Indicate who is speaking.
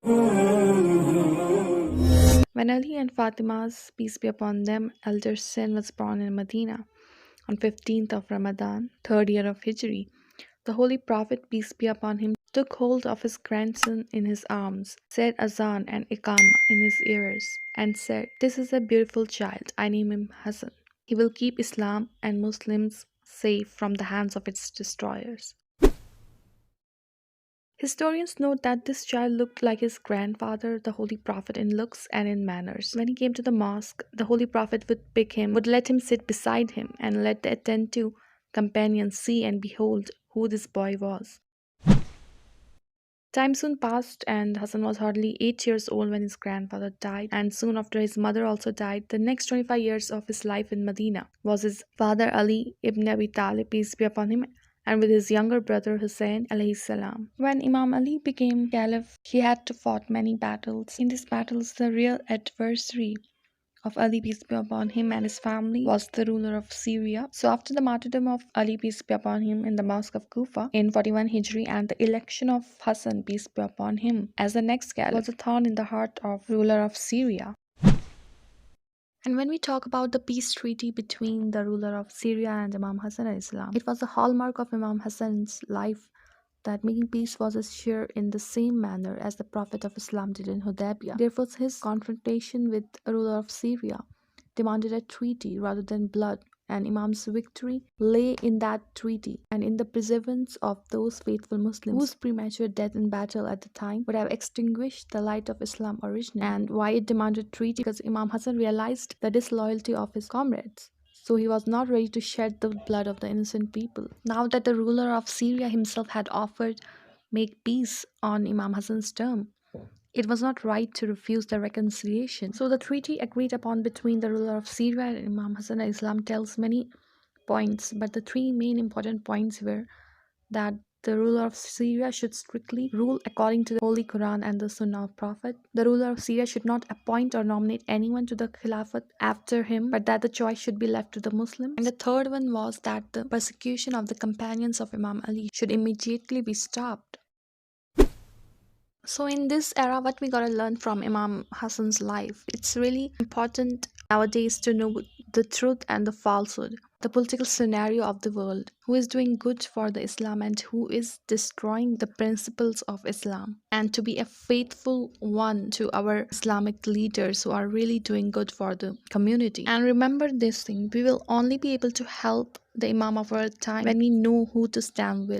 Speaker 1: When Ali and Fatima's, peace be upon them, elder son was born in Medina on 15th of Ramadan, third year of Hijri, the Holy Prophet, peace be upon him, took hold of his grandson in his arms, said azan and iqama in his ears, and said, "This is a beautiful child. I name him Hassan. He will keep Islam and Muslims safe from the hands of its destroyers." Historians note that this child looked like his grandfather, the Holy Prophet, in looks and in manners. When he came to the mosque, the Holy Prophet would let him sit beside him, and let the attentive companions see and behold who this boy was. Time soon passed, and Hassan was hardly 8 years old when his grandfather died, and soon after his mother also died. The next 25 years of his life in Medina was his father Ali ibn Abi Talib, peace be upon him, and with his younger brother Hussein alayhi salam. When Imam Ali became caliph, he had to fought many battles. In these battles, the real adversary of Ali, peace be upon him, and his family was the ruler of Syria. So after the martyrdom of Ali, peace be upon him, in the mosque of Kufa in 41 Hijri, and the election of Hassan, peace be upon him, as the next caliph, was a thorn in the heart of ruler of Syria. And when we talk about the peace treaty between the ruler of Syria and Imam Hassan al-Islam, it was the hallmark of Imam Hassan's life that making peace was his share in the same manner as the Prophet of Islam did in Hudaybiyah. Therefore, his confrontation with a ruler of Syria demanded a treaty rather than blood, and Imam's victory lay in that treaty and in the perseverance of those faithful Muslims whose premature death in battle at the time would have extinguished the light of Islam originally. And why it demanded treaty? Because Imam Hassan realized the disloyalty of his comrades. So he was not ready to shed the blood of the innocent people. Now that the ruler of Syria himself had offered make peace on Imam Hassan's term, it was not right to refuse the reconciliation. So the treaty agreed upon between the ruler of Syria and Imam Hassan al-Islam tells many points, but the three main important points were that the ruler of Syria should strictly rule according to the Holy Quran and the Sunnah of Prophet. The ruler of Syria should not appoint or nominate anyone to the Caliphate after him, but that the choice should be left to the Muslims. And the third one was that the persecution of the companions of Imam Ali should immediately be stopped. So in this era, what we gotta learn from Imam Hassan's life, it's really important nowadays to know the truth and the falsehood, the political scenario of the world, who is doing good for the Islam and who is destroying the principles of Islam, and to be a faithful one to our Islamic leaders who are really doing good for the community. And remember this thing, we will only be able to help the Imam of our time when we know who to stand with.